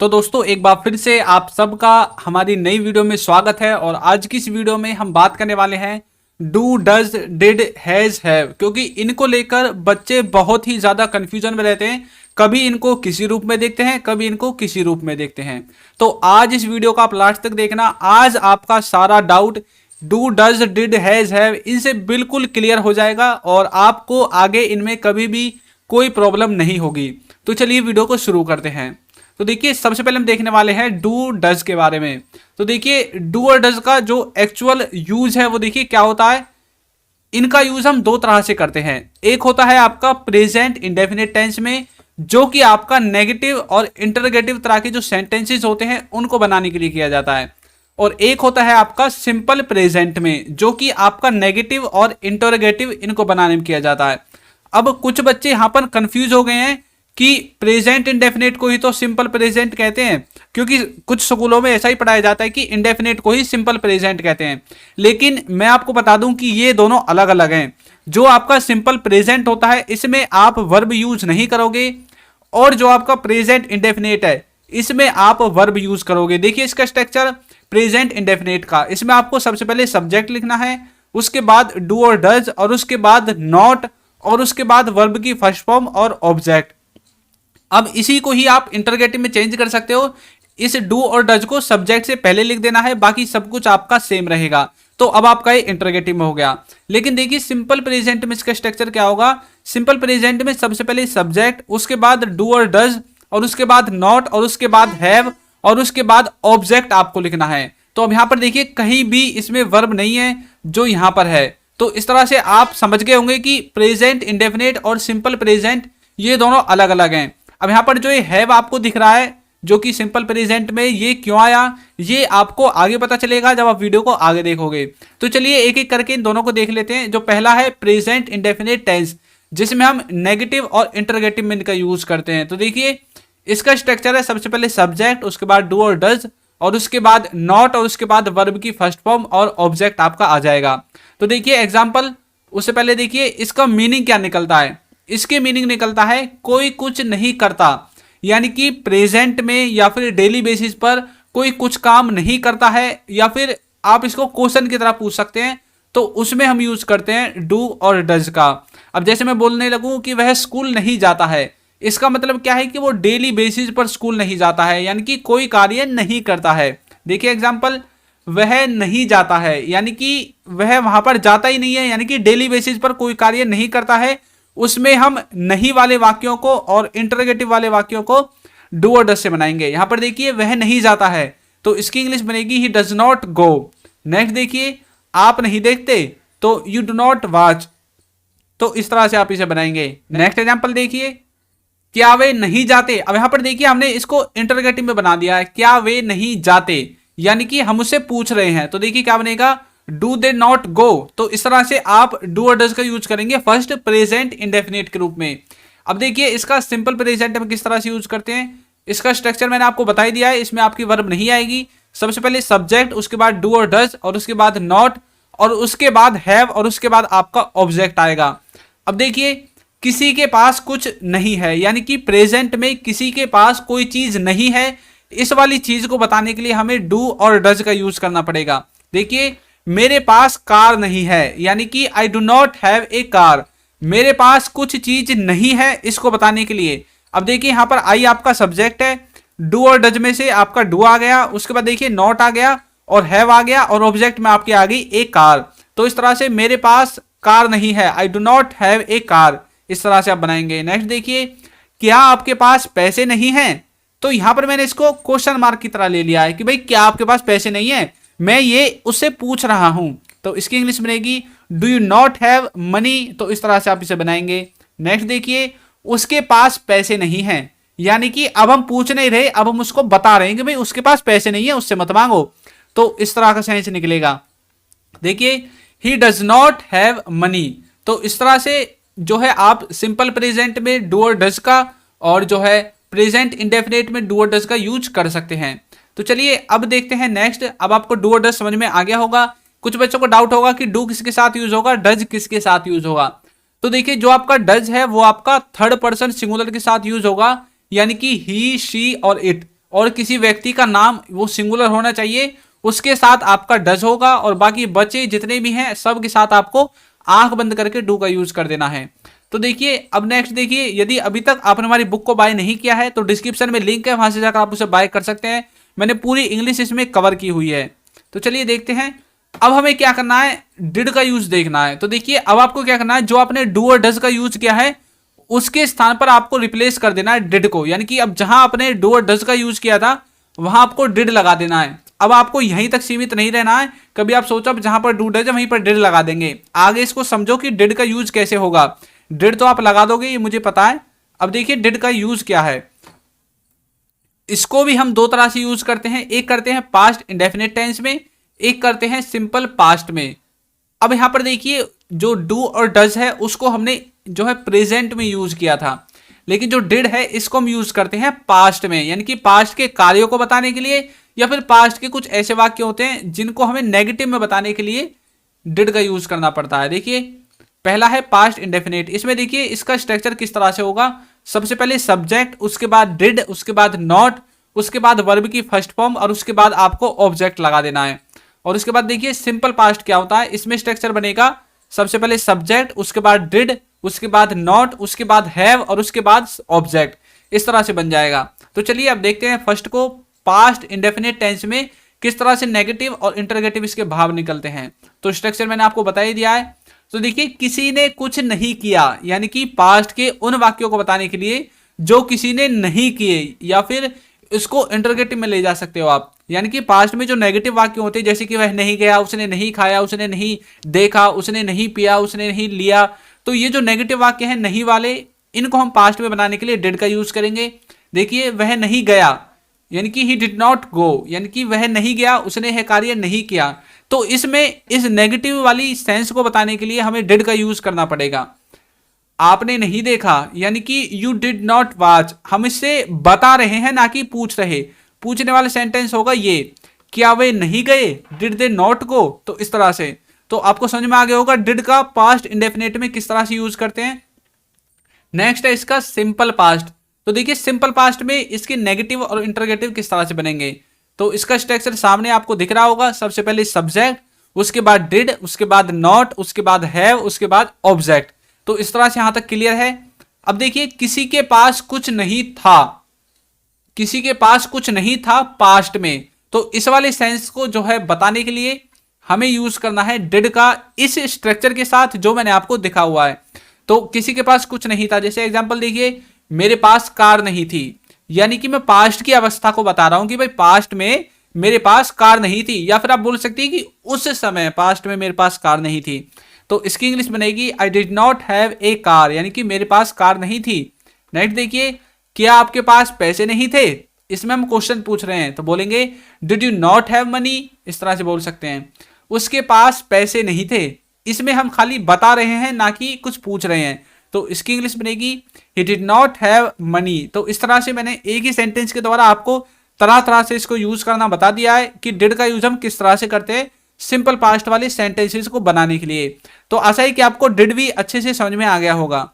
तो दोस्तों एक बार फिर से आप सबका हमारी नई वीडियो में स्वागत है। और आज की इस वीडियो में हम बात करने वाले हैं do does did has have, क्योंकि इनको लेकर बच्चे बहुत ही ज्यादा कंफ्यूजन में रहते हैं। कभी इनको किसी रूप में देखते हैं, कभी इनको किसी रूप में देखते हैं। तो आज इस वीडियो का आप लास्ट तक देखना। आज आपका सारा doubt do does did has have इनसे बिल्कुल क्लियर हो जाएगा और आपको आगे इनमें कभी भी कोई प्रॉब्लम नहीं होगी। तो चलिए वीडियो को शुरू करते हैं। तो देखिए सबसे पहले हम देखने वाले हैं डू डज के बारे में। तो देखिए डू और डज का जो एक्चुअल यूज है वो देखिए क्या होता है। इनका यूज हम दो तरह से करते हैं। एक होता है आपका प्रेजेंट इंडेफिनिट टेंस में, जो कि आपका नेगेटिव और इंटरोगेटिव तरह के जो सेंटेंसेस होते हैं उनको बनाने के लिए किया जाता है। और एक होता है आपका सिंपल प्रेजेंट में, जो कि आपका नेगेटिव और इंटरोगेटिव इनको बनाने में किया जाता है। अब कुछ बच्चे यहां पर कंफ्यूज हो गए हैं कि प्रेजेंट इंडेफिनिट को ही तो सिंपल प्रेजेंट कहते हैं, क्योंकि कुछ स्कूलों में ऐसा ही पढ़ाया जाता है कि इंडेफिनिट को ही सिंपल प्रेजेंट कहते हैं। लेकिन मैं आपको बता दूं कि ये दोनों अलग अलग हैं। जो आपका सिंपल प्रेजेंट होता है इसमें आप वर्ब यूज नहीं करोगे, और जो आपका प्रेजेंट इंडेफिनिट है इसमें आप वर्ब यूज करोगे। देखिए इसका स्ट्रक्चर प्रेजेंट इंडेफिनिट का, इसमें आपको सबसे पहले सब्जेक्ट लिखना है, उसके बाद डू और डज, और उसके बाद नॉट, और उसके बाद वर्ब की फर्स्ट फॉर्म और ऑब्जेक्ट। अब इसी को ही आप इंटरगेटिव में चेंज कर सकते हो। इस डू और डज को सब्जेक्ट से पहले लिख देना है, बाकी सब कुछ आपका सेम रहेगा। तो अब आपका ये इंटरगेटिव में हो गया। लेकिन देखिए सिंपल प्रेजेंट में इसका स्ट्रक्चर क्या होगा। सिंपल प्रेजेंट में सबसे पहले सब्जेक्ट, उसके बाद डू और डज, और उसके बाद नॉट, और उसके बाद हैव, और उसके बाद ऑब्जेक्ट आपको लिखना है। तो अब यहां पर देखिए कहीं भी इसमें वर्ब नहीं है जो यहां पर है। तो इस तरह से आप समझ गए होंगे कि प्रेजेंट इंडेफिनिट और सिंपल प्रेजेंट ये दोनों अलग अलग हैं। अब यहां पर जो ये हैव आपको दिख रहा है जो कि सिंपल प्रेजेंट में, ये क्यों आया ये आपको आगे पता चलेगा जब आप वीडियो को आगे देखोगे। तो चलिए एक एक करके इन दोनों को देख लेते हैं। जो पहला है प्रेजेंट इंडेफिनिट टेंस, जिसमें हम नेगेटिव और इंटरोगेटिव में इनका यूज करते हैं। तो देखिए इसका स्ट्रक्चर है सबसे पहले सब्जेक्ट, उसके बाद डू और डज, और उसके बाद नॉट, और उसके बाद वर्ब की फर्स्ट फॉर्म और ऑब्जेक्ट आपका आ जाएगा। तो देखिए एग्जाम्पल, उससे पहले देखिए इसका मीनिंग क्या निकलता है। इसके मीनिंग निकलता है कोई कुछ नहीं करता, यानी कि प्रेजेंट में या फिर डेली बेसिस पर कोई कुछ काम नहीं करता है, या फिर आप इसको क्वेश्चन की तरह पूछ सकते हैं। तो उसमें हम यूज करते हैं डू और डज का। अब जैसे मैं बोलने लगूं कि वह स्कूल नहीं जाता है, इसका मतलब क्या है कि वो डेली बेसिस पर स्कूल नहीं जाता है, यानी कि कोई कार्य नहीं करता है। देखिए एग्जाम्पल, वह नहीं जाता है यानी कि वह वहां पर जाता ही नहीं है, यानी कि डेली बेसिस पर कोई कार्य नहीं करता है। उसमें हम नहीं वाले वाक्यों को और इंटरोगेटिव वाले वाक्यों को डू और डज से बनाएंगे। यहां पर देखिए वह नहीं जाता है, तो इसकी इंग्लिश बनेगी he does not go. Next देखिए आप नहीं देखते, तो यू डू नॉट वॉच। तो इस तरह से आप इसे बनाएंगे। नेक्स्ट एग्जांपल देखिए, क्या वे नहीं जाते। अब यहां पर देखिए हमने इसको इंटरोगेटिव में बना दिया है, क्या वे नहीं जाते, यानी कि हम उससे पूछ रहे हैं। तो देखिए क्या बनेगा, डू दे नॉट गो। तो इस तरह से आप डू और डज का यूज करेंगे फर्स्ट प्रेजेंट इंडेफिनिट के रूप में। अब देखिए इसका सिंपल प्रेजेंट में किस तरह से यूज करते हैं। इसका स्ट्रक्चर मैंने आपको बता ही दिया है, इसमें आपकी वर्ब नहीं आएगी। सबसे पहले सब्जेक्ट, उसके बाद डू और डज, और उसके बाद नॉट, और उसके बाद हैव, और उसके बाद आपका ऑब्जेक्ट आएगा। अब देखिए किसी के पास कुछ नहीं है, यानी कि प्रेजेंट में किसी के पास कोई चीज नहीं है। इस वाली चीज को बताने के लिए हमें डू और डज का यूज करना पड़ेगा। देखिए मेरे पास कार नहीं है, यानी कि I do not have a car. मेरे पास कुछ चीज नहीं है, इसको बताने के लिए। अब देखिए यहां पर आई आपका सब्जेक्ट है, डू और डज में से आपका डू आ गया, उसके बाद देखिए नॉट आ गया और हैव आ गया, और ऑब्जेक्ट में आपकी आ गई ए कार। तो इस तरह से मेरे पास कार नहीं है, I do not have a car, इस तरह से आप बनाएंगे। नेक्स्ट देखिए, क्या आपके पास पैसे नहीं हैं। तो यहां पर मैंने इसको क्वेश्चन मार्क की तरह ले लिया है कि भाई क्या आपके पास पैसे नहीं है, मैं ये उससे पूछ रहा हूं। तो इसकी इंग्लिश बनेगी do you not have money. तो इस तरह से आप इसे बनाएंगे। नेक्स्ट देखिए, उसके पास पैसे नहीं हैं, यानी कि अब हम पूछ नहीं रहे, अब हम उसको बता रहे हैं कि भाई उसके पास पैसे नहीं है, उससे मत मांगो। तो इस तरह का सेंस निकलेगा। देखिए he does not have money. तो इस तरह से जो है आप सिंपल प्रेजेंट में डू और डज का, और जो है प्रेजेंट इंडेफिनिट में डू और डज का यूज कर सकते हैं। तो चलिए अब देखते हैं नेक्स्ट। अब आपको डू और डज समझ में आ गया होगा। कुछ बच्चों को डाउट होगा कि डू किसके साथ यूज होगा, डज किसके साथ यूज होगा। तो देखिए जो आपका डज है वो आपका थर्ड पर्सन सिंगुलर के साथ यूज होगा, यानी कि ही, शी और इट। और किसी व्यक्ति का नाम वो सिंगुलर होना चाहिए, उसके साथ आपका डज होगा और बाकी बचे जितने भी हैं सब के साथ आपको आंख बंद करके डू का यूज कर देना है। तो देखिए अब नेक्स्ट देखिए, यदि अभी तक आपने हमारी बुक को बाय नहीं किया है तो डिस्क्रिप्शन में लिंक है, वहां से जाकर आप उसे बाय कर सकते हैं। मैंने पूरी इंग्लिश इसमें कवर की हुई है। तो चलिए देखते हैं अब हमें क्या करना है, डिड का यूज देखना है। तो देखिए अब आपको क्या करना है, जो आपने डू और डज का यूज किया है उसके स्थान पर आपको रिप्लेस कर देना है डिड को, यानी कि अब जहां आपने डू और डज का यूज किया था वहां आपको डिड लगा देना है। अब आपको यहीं तक सीमित नहीं रहना है, कभी आप सोचो अब जहां पर डू डज है वहीं पर डिड लगा देंगे। आगे इसको समझो कि डिड का यूज कैसे होगा। डिड तो आप लगा दोगे, ये मुझे पता है। अब देखिए डिड का यूज क्या है, इसको भी हम दो तरह से यूज करते हैं, एक करते हैं पास्ट इंडेफिनिट टेंस में, एक करते हैं सिंपल पास्ट में। अब यहां पर देखिए जो डू और डज है उसको हमने जो है प्रेजेंट में यूज किया था, लेकिन जो डिड है इसको हम यूज करते हैं पास्ट में, यानी कि पास्ट के कार्यों को बताने के लिए या फिर पास्ट के कुछ ऐसे वाक्य होते हैं जिनको हमें नेगेटिव में बताने के लिए डिड का यूज करना पड़ता है। देखिए पहला है पास्ट इंडेफिनिट, इसमें देखिए इसका स्ट्रक्चर किस तरह से होगा। सबसे पहले सब्जेक्ट, उसके बाद डिड, उसके बाद नॉट, उसके बाद वर्ब की फर्स्ट फॉर्म और उसके बाद आपको ऑब्जेक्ट लगा देना है। और उसके बाद देखिए सिंपल पास्ट क्या होता है, इसमें स्ट्रक्चर बनेगा सबसे पहले सब्जेक्ट, उसके बाद डिड, उसके बाद नॉट, उसके बाद हैव और उसके बाद ऑब्जेक्ट, इस तरह से बन जाएगा। तो चलिए अब देखते हैं फर्स्ट को, पास्ट इंडेफिनिट टेंस में किस तरह से नेगेटिव और इंटरगेटिव इसके भाव निकलते हैं। तो स्ट्रक्चर मैंने आपको बता ही दिया है। तो देखिए किसी ने कुछ नहीं किया, यानी कि पास्ट के उन वाक्यों को बताने के लिए जो किसी ने नहीं किए, या फिर इसको इंटरगेटिव में ले जा सकते हो आप, यानी कि पास्ट में जो नेगेटिव वाक्य होते हैं जैसे कि वह नहीं गया, उसने नहीं खाया, उसने नहीं देखा, उसने नहीं पिया, उसने नहीं लिया, तो ये जो नेगेटिव वाक्य हैं नहीं वाले, इनको हम पास्ट में बनाने के लिए डिड का यूज करेंगे। देखिए वह नहीं गया, यानी कि ही डिड नॉट गो, यानी कि वह नहीं गया, उसने यह कार्य नहीं किया। तो इसमें इस नेगेटिव वाली सेंस को बताने के लिए हमें डिड का यूज करना पड़ेगा। आपने नहीं देखा, यानी कि यू डिड नॉट वॉच, हम इससे बता रहे हैं ना कि पूछ रहे। पूछने वाला सेंटेंस होगा ये, क्या वे नहीं गए, डिड दे नॉट गो। तो इस तरह से तो आपको समझ में आ गया होगा डिड का पास्ट इंडेफिनिट में किस तरह से यूज करते हैं। नेक्स्ट है इसका सिंपल पास्ट। तो देखिए सिंपल पास्ट में इसके नेगेटिव और इंटरगेटिव किस तरह से बनेंगे। तो इसका स्ट्रक्चर सामने आपको दिख रहा होगा, सबसे पहले सब्जेक्ट, उसके बाद डिड, उसके बाद नॉट, उसके बाद हैव, उसके बाद ऑब्जेक्ट। तो इस तरह से यहां तक क्लियर है। अब देखिए किसी के पास कुछ नहीं था, किसी के पास कुछ नहीं था पास्ट में, तो इस वाले सेंस को जो है बताने के लिए हमें यूज करना है डिड का इस स्ट्रक्चर के साथ जो मैंने आपको दिखा हुआ है। तो किसी के पास कुछ नहीं था, जैसे एग्जांपल देखिए मेरे पास कार नहीं थी, यानी कि मैं पास्ट की अवस्था को बता रहा हूं कि भाई पास्ट में मेरे पास कार नहीं थी, या फिर आप बोल सकते हैं कि उस समय पास्ट में मेरे पास कार नहीं थी। तो इसकी इंग्लिश बनेगी I did not have a car, यानी कि मेरे पास कार नहीं थी। नेक्स्ट देखिए, क्या आपके पास पैसे नहीं थे, इसमें हम क्वेश्चन पूछ रहे हैं तो बोलेंगे did you not have money, इस तरह से बोल सकते हैं। उसके पास पैसे नहीं थे, इसमें हम खाली बता रहे हैं ना कि कुछ पूछ रहे हैं, तो इसकी इंग्लिश बनेगी he did not have money. तो इस तरह से मैंने एक ही सेंटेंस के द्वारा आपको तरह तरह से इसको यूज करना बता दिया है कि डिड का यूज हम किस तरह से करते हैं सिंपल पास्ट वाले सेंटेंसेस को बनाने के लिए। तो आशा है कि आपको डिड भी अच्छे से समझ में आ गया होगा।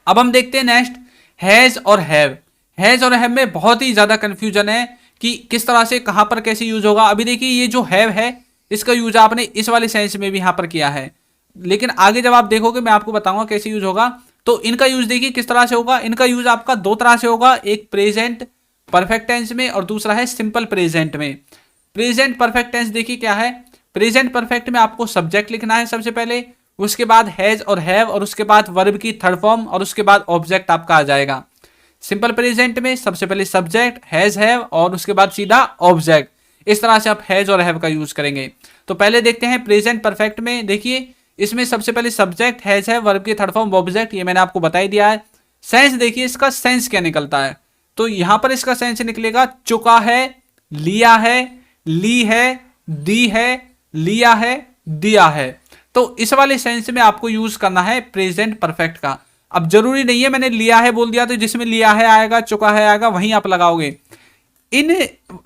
अब हम देखते हैं नेक्स्ट हैज और हैव। हैज और हैव में बहुत ही ज्यादा कंफ्यूजन है कि किस तरह से कहां पर कैसे यूज होगा। अभी देखिए ये जो हैव है इसका यूज आपने इस वाले सेंस में भी यहां पर किया है, लेकिन आगे जब आप देखोगे मैं आपको बताऊंगा कैसे यूज होगा। तो इनका यूज देखिए किस तरह से होगा। इनका यूज आपका दो तरह से होगा, एक प्रेजेंट परफेक्ट टेंस में और दूसरा है सिंपल प्रेजेंट में। प्रेजेंट परफेक्ट टेंस देखिए क्या है। प्रेजेंट परफेक्ट में आपको सब्जेक्ट लिखना है सबसे पहले, उसके बाद हैज और हैव और उसके बाद वर्ब की थर्ड फॉर्म और उसके बाद ऑब्जेक्ट आपका आ जाएगा। सिंपल प्रेजेंट में सबसे पहले सब्जेक्ट हैज हैव और उसके बाद सीधा ऑब्जेक्ट, इस तरह से आप हैज और हैव का यूज करेंगे। तो पहले देखते हैं प्रेजेंट परफेक्ट में। देखिए इसमें सबसे पहले सब्जेक्ट हैज हैव वर्ब की थर्ड फॉर्म ऑब्जेक्ट, ये मैंने आपको बता ही दिया है। सेंस देखिए इसका सेंस क्या निकलता है। तो यहां पर इसका सेंस निकलेगा चुका है, लिया है, ली है, दी है, लिया है, दिया है। तो इस वाले सेंस में आपको यूज करना है प्रेजेंट परफेक्ट का। अब जरूरी नहीं है मैंने लिया है बोल दिया तो जिसमें लिया है आएगा चुका है आएगा वहीं आप लगाओगे। इन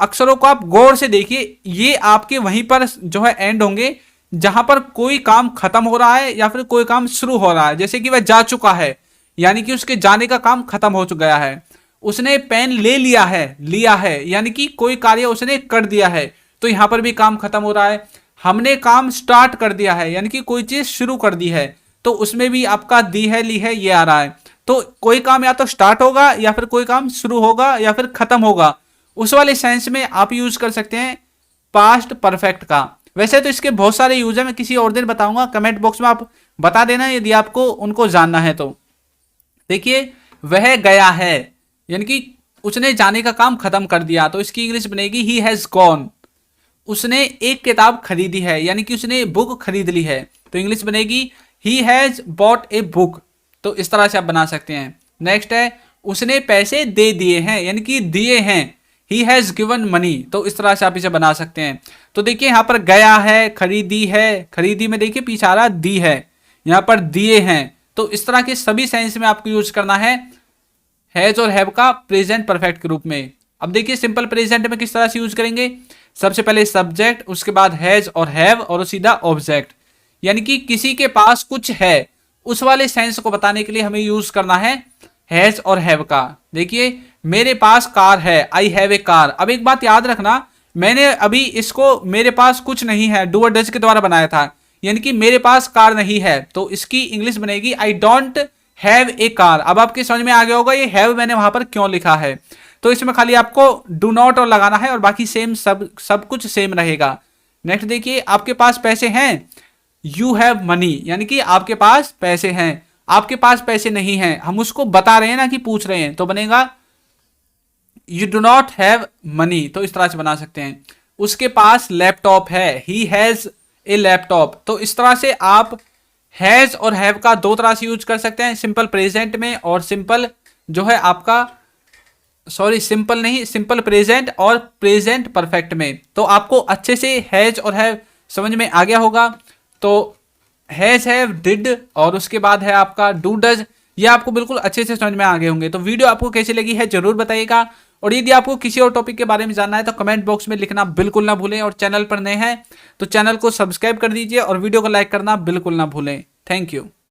अक्षरों को आप गौर से देखिए, ये आपके वहीं पर जो है एंड होंगे जहां पर कोई काम खत्म हो रहा है या फिर कोई काम शुरू हो रहा है। जैसे कि वह जा चुका है, यानी कि उसके जाने का काम खत्म हो गया है। उसने पेन लिया है यानी कि कोई कार्य उसने कर दिया है, तो यहां पर भी काम खत्म हो रहा है। हमने काम स्टार्ट कर दिया है यानी कि कोई चीज शुरू कर दी है, तो उसमें भी आपका दी है ली है ये आ रहा है। तो कोई काम या तो स्टार्ट होगा या फिर कोई काम शुरू होगा या फिर खत्म होगा, उस वाले सेंस में आप यूज कर सकते हैं पास्ट परफेक्ट का। वैसे तो इसके बहुत सारे यूज है, मैं किसी और दिन बताऊंगा, कमेंट बॉक्स में आप बता देना यदि आपको उनको जानना है तो। देखिए वह गया है यानी कि उसने जाने का काम खत्म कर दिया, तो इसकी इंग्लिश बनेगी ही हैज गॉन। उसने एक किताब खरीदी है यानी कि उसने बुक खरीद ली है, तो इंग्लिश बनेगी he has bot a book. तो इस तरह से आप बना सकते हैं। नेक्स्ट है उसने पैसे दे दिए हैं यानी कि दिए हैं, ही हैज गिवन मनी। तो इस तरह से आप इसे बना सकते हैं। तो देखिए यहां पर गया है, खरीदी में देखिए पीछे आ रहा दी है, यहां पर दिए हैं। तो इस तरह के सभी सेंस में आपको यूज करना है हैज और हैव का प्रेजेंट परफेक्ट के रूप में। अब देखिए सिंपल प्रेजेंट में किस तरह से यूज करेंगे। सबसे पहले सब्जेक्ट, उसके बाद हैज और हैव और सीधा ऑब्जेक्ट, यानी कि किसी के पास कुछ है उस वाले सेंस को बताने के लिए हमें यूज करना है हैज और हैव का। देखिए मेरे पास कार है, आई हैव ए कार। अब एक बात याद रखना, मैंने अभी इसको मेरे पास कुछ नहीं है डू और डज के द्वारा बनाया था, यानी कि मेरे पास कार नहीं है, तो इसकी इंग्लिश बनेगी I don't have a car. अब आपके समझ में आ गया होगा ये हैव मैंने वहां पर क्यों लिखा है। तो इसमें खाली आपको डू नॉट और लगाना है और बाकी सेम सब कुछ सेम रहेगा। नेक्स्ट देखिए आपके पास पैसे हैं, यू हैव मनी, यानी कि आपके पास पैसे हैं। आपके पास पैसे नहीं हैं, हम उसको बता रहे हैं ना कि पूछ रहे हैं, तो बनेगा you do not have money. तो इस तरह से बना सकते हैं। उसके पास लैपटॉप है, ही हैज ए लैपटॉप। तो इस तरह से आप हैज और हैव का दो तरह से यूज कर सकते हैं, सिंपल प्रेजेंट में और सिंपल जो है आपका सिंपल प्रेजेंट और प्रेजेंट परफेक्ट में। तो आपको अच्छे से हैज और हैव समझ में आ गया होगा। तो हैज हैव डिड और उसके बाद है आपका डू डज, ये आपको बिल्कुल अच्छे से समझ में आ गए होंगे। तो वीडियो आपको कैसी लगी है जरूर बताइएगा, और यदि आपको किसी और टॉपिक के बारे में जानना है तो कमेंट बॉक्स में लिखना बिल्कुल ना भूलें, और चैनल पर नए हैं तो चैनल को सब्सक्राइब कर दीजिए और वीडियो को लाइक करना बिल्कुल ना भूलें। Thank you.